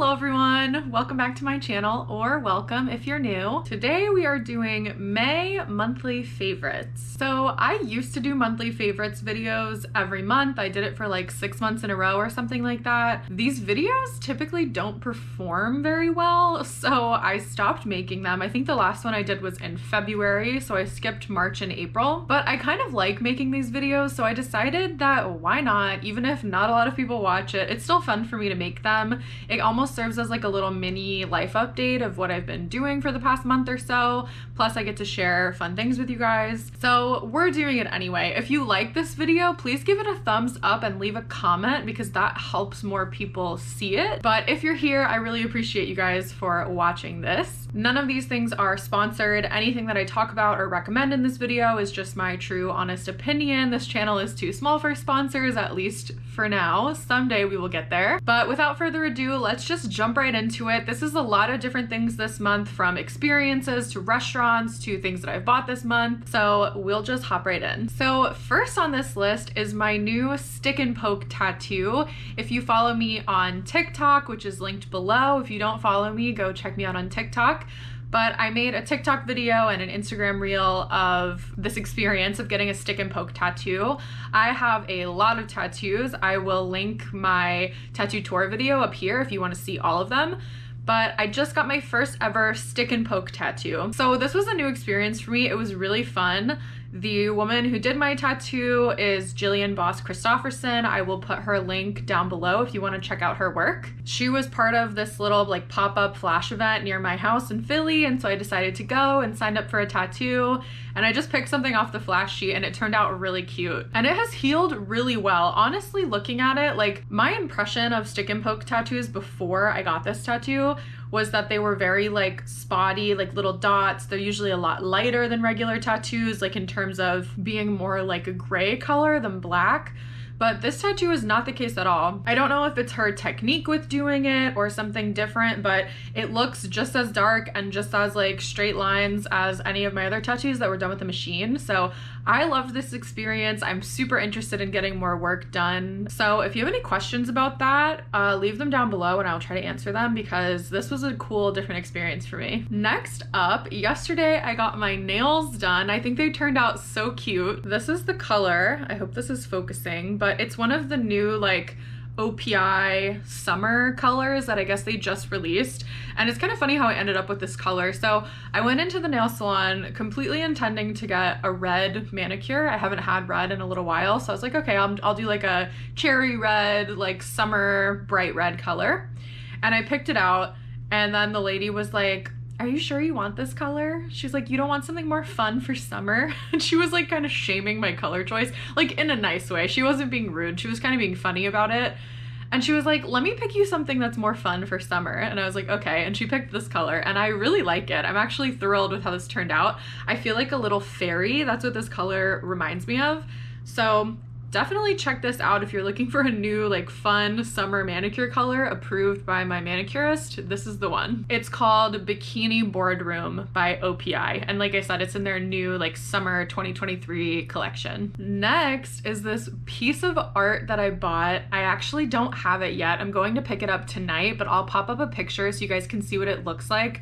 Hello everyone, welcome back to my channel, or welcome if you're new. Today we are doing May monthly favorites. So I used to do monthly favorites videos every month. I did it for like 6 months in a row or something like that. These videos typically don't perform very well, so I stopped making them. I think the last one I did was in February, so I skipped March and April. But I kind of like making these videos, so I decided that why not? Even if not a lot of people watch it, it's still fun for me to make them. It almost serves as like a little mini life update of what I've been doing for the past month or so. Plus I get to share fun things with you guys. So we're doing it anyway. If you like this video, please give it a thumbs up and leave a comment because that helps more people see it. But if you're here, I really appreciate you guys for watching this. None of these things are sponsored. Anything that I talk about or recommend in this video is just my true honest opinion. This channel is too small for sponsors, at least for now. Someday we will get there. But without further ado, let's just jump right into it. This is a lot of different things this month, from experiences to restaurants to things that I've bought this month. So we'll just hop right in. So first on this list is my new stick and poke tattoo. If you follow me on TikTok, which is linked below, if you don't follow me, go check me out on TikTok. But I made a TikTok video and an Instagram reel of this experience of getting a stick and poke tattoo. I have a lot of tattoos. I will link my tattoo tour video up here if you want to see all of them. But I just got my first ever stick and poke tattoo. So this was a new experience for me. It was really fun. The woman who did my tattoo is Jillian Boss Christofferson. I will put her link down below if you want to check out her work. She was part of this little like pop-up flash event near my house in Philly, and so I decided to go and signed up for a tattoo. And I just picked something off the flash sheet and it turned out really cute. And it has healed really well. Honestly, looking at it, like my impression of stick and poke tattoos before I got this tattoo was that they were very like spotty, like little dots. They're usually a lot lighter than regular tattoos, like in terms of being more like a gray color than black. But this tattoo is not the case at all. I don't know if it's her technique with doing it or something different, but it looks just as dark and just as like straight lines as any of my other tattoos that were done with the machine. So I loved this experience. I'm super interested in getting more work done. So if you have any questions about that, leave them down below and I'll try to answer them because this was a cool, different experience for me. Next up, yesterday I got my nails done. I think they turned out so cute. This is the color. I hope this is focusing, but it's one of the new like OPI summer colors that I guess they just released. And it's kind of funny how I ended up with this color. So I went into the nail salon completely intending to get a red manicure. I haven't had red in a little while. So I was like, okay, I'll do like a cherry red, like summer bright red color. And I picked it out. And then the lady was like, are you sure you want this color? She's like, you don't want something more fun for summer? And she was like kind of shaming my color choice, like in a nice way. She wasn't being rude. She was kind of being funny about it. And she was like, let me pick you something that's more fun for summer. And I was like, okay. And she picked this color and I really like it. I'm actually thrilled with how this turned out. I feel like a little fairy. That's what this color reminds me of. So definitely check this out if you're looking for a new like fun summer manicure color approved by my manicurist. This is the one. It's called Bikini Boardroom by OPI. And like I said, it's in their new like summer 2023 collection. Next is this piece of art that I bought. I actually don't have it yet. I'm going to pick it up tonight, but I'll pop up a picture so you guys can see what it looks like.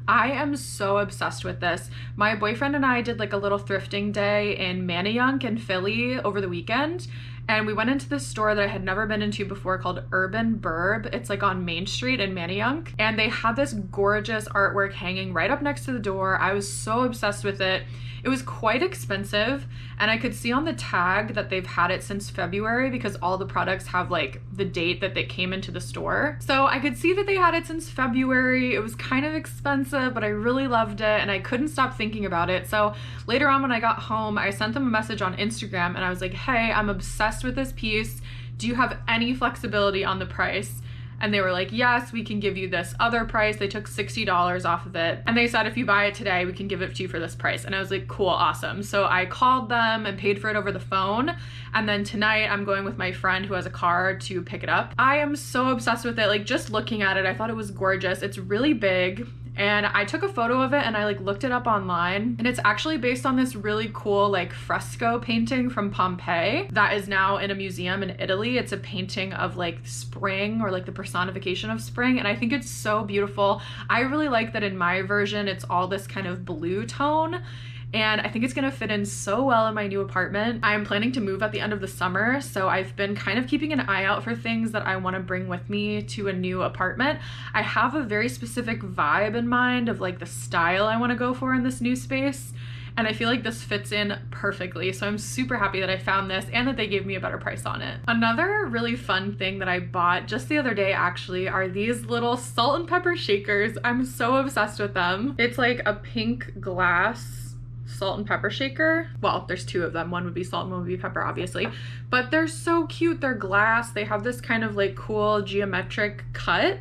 I am so obsessed with this. My boyfriend and I did like a little thrifting day in Manayunk in Philly over the weekend. And we went into this store that I had never been into before called Urban Burb. It's like on Main Street in Manayunk. And they had this gorgeous artwork hanging right up next to the door. I was so obsessed with it. It was quite expensive, and I could see on the tag that they've had it since February because all the products have like the date that they came into the store. So I could see that they had it since February. It was kind of expensive, but I really loved it and I couldn't stop thinking about it. So later on when I got home, I sent them a message on Instagram and I was like, hey, I'm obsessed with this piece. Do you have any flexibility on the price? And they were like, yes, we can give you this other price. They took $60 off of it. And they said, if you buy it today, we can give it to you for this price. And I was like, cool, awesome. So I called them and paid for it over the phone. And then tonight I'm going with my friend who has a car to pick it up. I am so obsessed with it. Like just looking at it, I thought it was gorgeous. It's really big. And I took a photo of it and I like looked it up online, and it's actually based on this really cool like fresco painting from Pompeii that is now in a museum in Italy. It's a painting of like spring, or like the personification of spring, and I think it's so beautiful. I really like that in my version it's all this kind of blue tone, and I think it's gonna fit in so well in my new apartment. I'm planning to move at the end of the summer, so I've been kind of keeping an eye out for things that I want to bring with me to a new apartment. I have a very specific vibe in mind of like the style I want to go for in this new space, and I feel like this fits in perfectly. So I'm super happy that I found this and that they gave me a better price on it. Another really fun thing that I bought just the other day actually are these little salt and pepper shakers. I'm so obsessed with them. It's like a pink glass salt and pepper shaker. Well, there's two of them. One would be salt and one would be pepper, obviously. But they're so cute. They're glass. They have this kind of like cool geometric cut.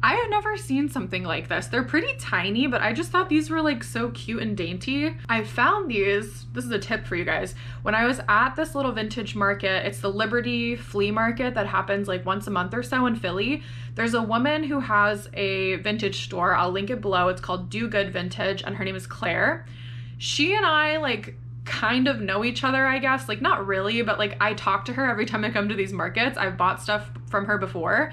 I have never seen something like this. They're pretty tiny, but I just thought these were like so cute and dainty. I found these, this is a tip for you guys, when I was at this little vintage market. It's the Liberty flea market that happens like once a month or so in Philly. There's a woman who has a vintage store. I'll link it below. It's called Do Good Vintage, and her name is Claire. She and I like kind of know each other, I guess. Like not really, but like I talk to her every time I come to these markets. I've bought stuff from her before.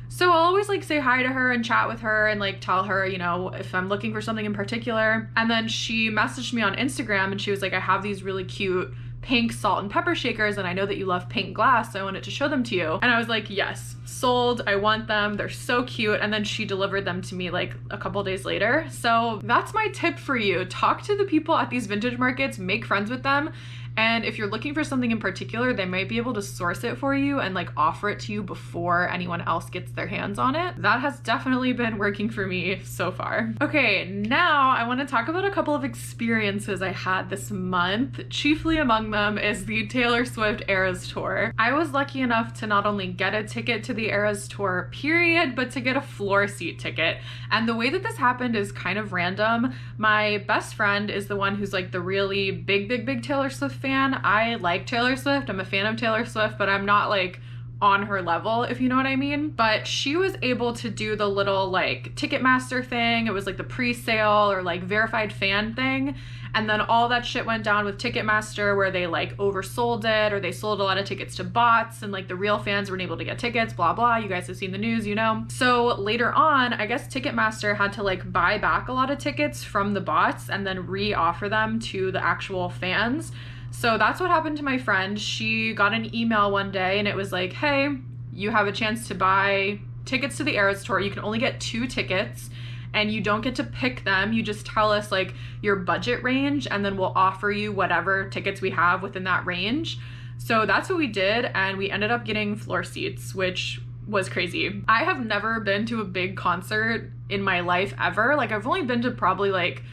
So I'll always like say hi to her and chat with her and like tell her, you know, if I'm looking for something in particular. And then she messaged me on Instagram and she was like, I have these really cute pink salt and pepper shakers, and I know that you love pink glass, so I wanted to show them to you. And I was like, yes, sold. I want them. They're so cute. And then she delivered them to me like a couple days later. So that's my tip for you. Talk to the people at these vintage markets, make friends with them. And if you're looking for something in particular, they might be able to source it for you and like offer it to you before anyone else gets their hands on it. That has definitely been working for me so far. Okay, now I want to talk about a couple of experiences I had this month. Chiefly among them is the Taylor Swift Eras Tour. I was lucky enough to not only get a ticket to the Eras Tour period, but to get a floor seat ticket. And the way that this happened is kind of random. My best friend is the one who's like the really big Taylor Swift fan. I like Taylor Swift. I'm a fan of Taylor Swift, but I'm not like on her level, if you know what I mean. But she was able to do the little like Ticketmaster thing. It was like the pre-sale or like verified fan thing. And then all that shit went down with Ticketmaster where they like oversold it, or they sold a lot of tickets to bots, and like the real fans weren't able to get tickets, blah, blah. You guys have seen the news, you know? So later on, I guess Ticketmaster had to like buy back a lot of tickets from the bots and then re-offer them to the actual fans. So that's what happened to my friend. She got an email one day and it was like, hey, you have a chance to buy tickets to the Eras Tour. You can only get 2 tickets and you don't get to pick them. You just tell us like your budget range and then we'll offer you whatever tickets we have within that range. So that's what we did, and we ended up getting floor seats, which was crazy. I have never been to a big concert in my life ever. Like I've only been to probably like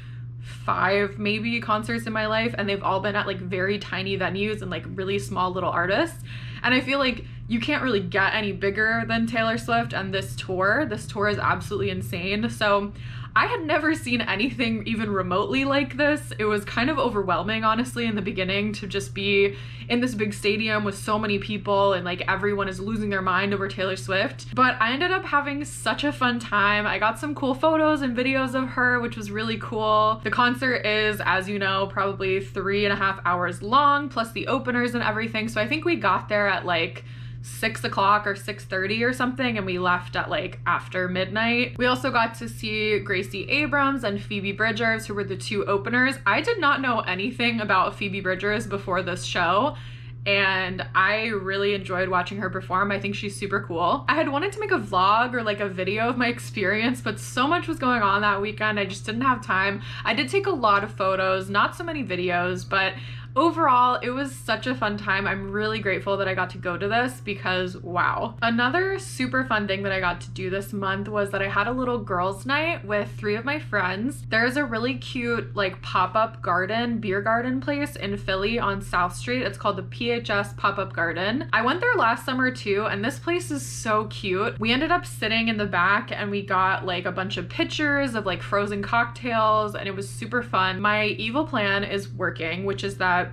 5 maybe concerts in my life, and they've all been at like very tiny venues and like really small little artists. And I feel like you can't really get any bigger than Taylor Swift and this tour. This tour is absolutely insane. So I had never seen anything even remotely like this. It was kind of overwhelming, honestly, in the beginning to just be in this big stadium with so many people and like everyone is losing their mind over Taylor Swift. But I ended up having such a fun time. I got some cool photos and videos of her, which was really cool. The concert is, as you know, probably 3.5 hours long, plus the openers and everything. So I think we got there at like 6 o'clock or 6:30 or something, and we left at like after midnight. We also got to see Gracie Abrams and Phoebe Bridgers, who were the 2 openers. I did not know anything about Phoebe Bridgers before this show, and I really enjoyed watching her perform. I think she's super cool. I had wanted to make a vlog or like a video of my experience, but so much was going on that weekend, I just didn't have time. I did take a lot of photos, not so many videos, but overall, it was such a fun time. I'm really grateful that I got to go to this because wow. Another super fun thing that I got to do this month was that I had a little girls' night with 3 of my friends. There's a really cute like pop-up garden, beer garden place in Philly on South Street. It's called the PHS Pop-Up Garden. I went there last summer too, and this place is so cute. We ended up sitting in the back and we got like a bunch of pictures of like frozen cocktails, and it was super fun. My evil plan is working, which is that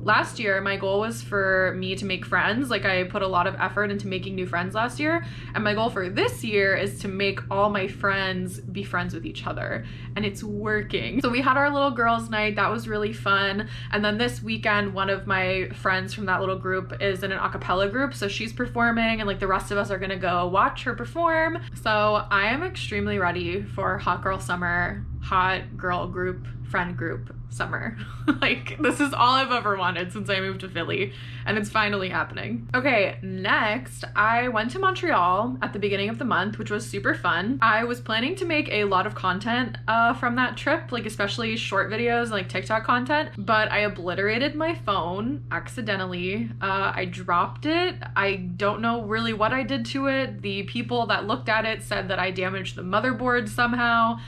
last year my goal was for me to make friends. Like I put a lot of effort into making new friends last year, and my goal for this year is to make all my friends be friends with each other, and it's working. So we had our little girls' night. That was really fun. And then this weekend, one of my friends from that little group is in an a cappella group, so she's performing, and like the rest of us are gonna go watch her perform. So I am extremely ready for hot girl summer, hot girl group, friend group summer. Like this is all I've ever wanted since I moved to Philly, and it's finally happening. Okay, next I went to Montreal at the beginning of the month, which was super fun. I was planning to make a lot of content from that trip, like especially short videos and like TikTok content, but I obliterated my phone accidentally. I dropped it. I don't know really what I did to it. The people that looked at it said that I damaged the motherboard somehow.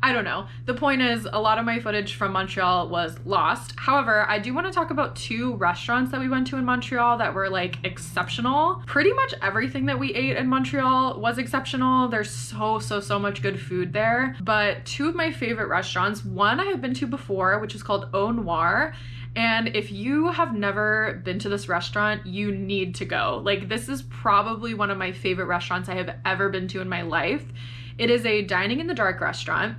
I don't know. The point is, a lot of my footage from Montreal was lost. However, I do want to talk about 2 restaurants that we went to in Montreal that were like exceptional. Pretty much everything that we ate in Montreal was exceptional. There's so much good food there. But 2 of my favorite restaurants, one I have been to before, which is called o.noir. And if you have never been to this restaurant, you need to go. Like this is probably one of my favorite restaurants I have ever been to in my life. It is a dining in the dark restaurant,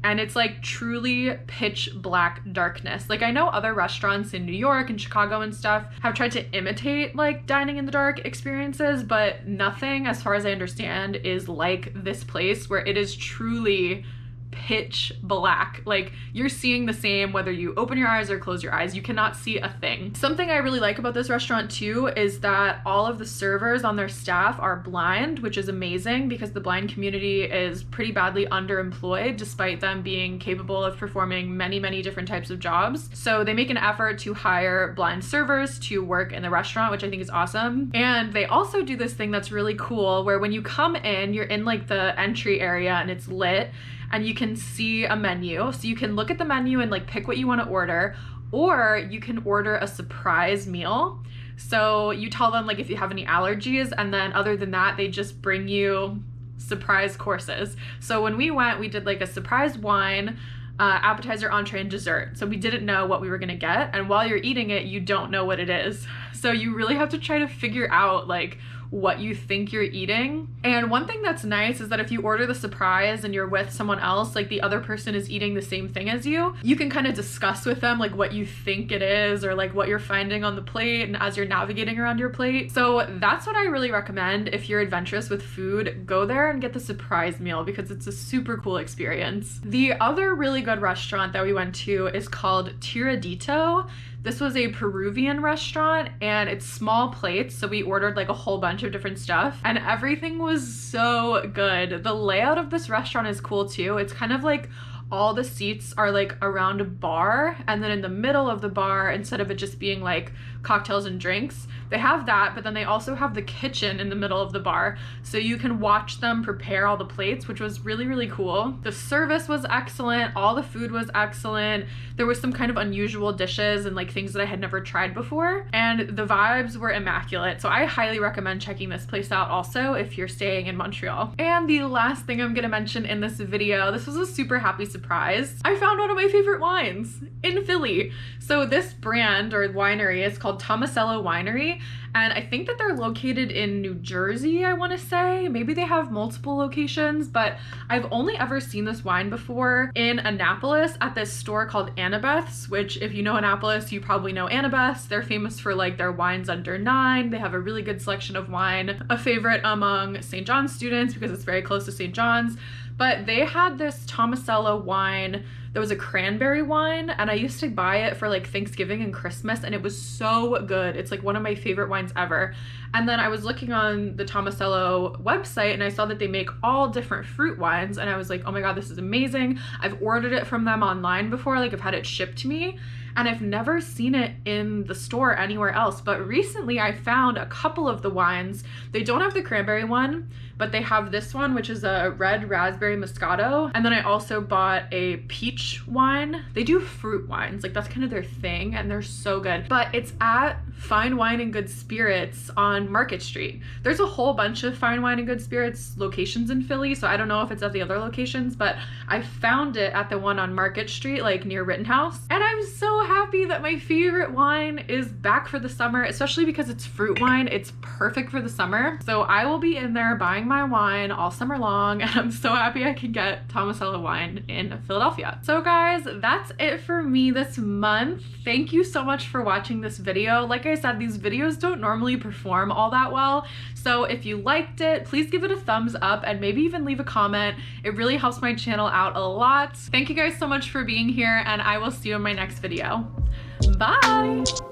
and it's like truly pitch black darkness. Like I know other restaurants in New York and Chicago and stuff have tried to imitate like dining in the dark experiences, but nothing, as far as I understand, is like this place where it is truly pitch black. Like you're seeing the same whether you open your eyes or close your eyes. You cannot see a thing. Something I really like about this restaurant too is that all of the servers on their staff are blind, which is amazing because the blind community is pretty badly underemployed despite them being capable of performing many different types of jobs. So they make an effort to hire blind servers to work in the restaurant, which I think is awesome. And they also do this thing that's really cool where when you come in, you're in like the entry area and it's lit, and you can see a menu. So you can look at the menu and like pick what you want to order, or you can order a surprise meal. So you tell them like if you have any allergies, and then other than that, they just bring you surprise courses. So when we went, we did like a surprise wine, appetizer, entree, and dessert. So we didn't know what we were gonna get, and while you're eating it, you don't know what it is. So you really have to try to figure out like what you think you're eating. And one thing that's nice is that if you order the surprise and you're with someone else, like the other person is eating the same thing as you can kind of discuss with them like what you think it is or like what you're finding on the plate and as you're navigating around your plate. So that's what I really recommend. If you're adventurous with food, go there and get the surprise meal because it's a super cool experience. The other really good restaurant that we went to is called Tiradito. This was a Peruvian restaurant and it's small plates, so we ordered like a whole bunch of different stuff and everything was so good. The layout of this restaurant is cool too. It's kind of like all the seats are like around a bar, and then in the middle of the bar, instead of it just being like cocktails and drinks, they have that, but then they also have the kitchen in the middle of the bar, so you can watch them prepare all the plates, which was really cool. The service was excellent, all the food was excellent. There was some kind of unusual dishes and like things that I had never tried before, and the vibes were immaculate. So I highly recommend checking this place out also if you're staying in Montreal. And the last thing I'm gonna mention in this video, this was a super happy surprise. I found one of my favorite wines in Philly. So this brand or winery is called Tomasello Winery, and I think that they're located in New Jersey, I want to say. Maybe they have multiple locations, but I've only ever seen this wine before in Annapolis at this store called Annabeth's, which if you know Annapolis, you probably know Annabeth's. They're famous for like their wines under $9. They have a really good selection of wine, a favorite among St. John's students because it's very close to St. John's. But they had this Tomasello wine that was a cranberry wine, and I used to buy it for like Thanksgiving and Christmas, and it was so good. It's like one of my favorite wines ever. And then I was looking on the Tomasello website and I saw that they make all different fruit wines, and I was like, oh my god, this is amazing. I've ordered it from them online before, like I've had it shipped to me, and I've never seen it in the store anywhere else. But recently I found a couple of the wines. They don't have the cranberry one, but they have this one, which is a red raspberry moscato. And then I also bought a peach wine. They do fruit wines, like that's kind of their thing, and they're so good. But it's at Fine Wine and Good Spirits on Market Street. There's a whole bunch of Fine Wine and Good Spirits locations in Philly, so I don't know if it's at the other locations, but I found it at the one on Market Street, like near Rittenhouse. And I'm so happy that my favorite wine is back for the summer, especially because it's fruit wine. It's perfect for the summer. So I will be in there buying my wine all summer long, and I'm so happy I can get Tomasello wine in Philadelphia. So guys, that's it for me this month. Thank you so much for watching this video. Like I said, these videos don't normally perform all that well. So if you liked it, please give it a thumbs up and maybe even leave a comment. It really helps my channel out a lot. Thank you guys so much for being here, and I will see you in my next video. Bye!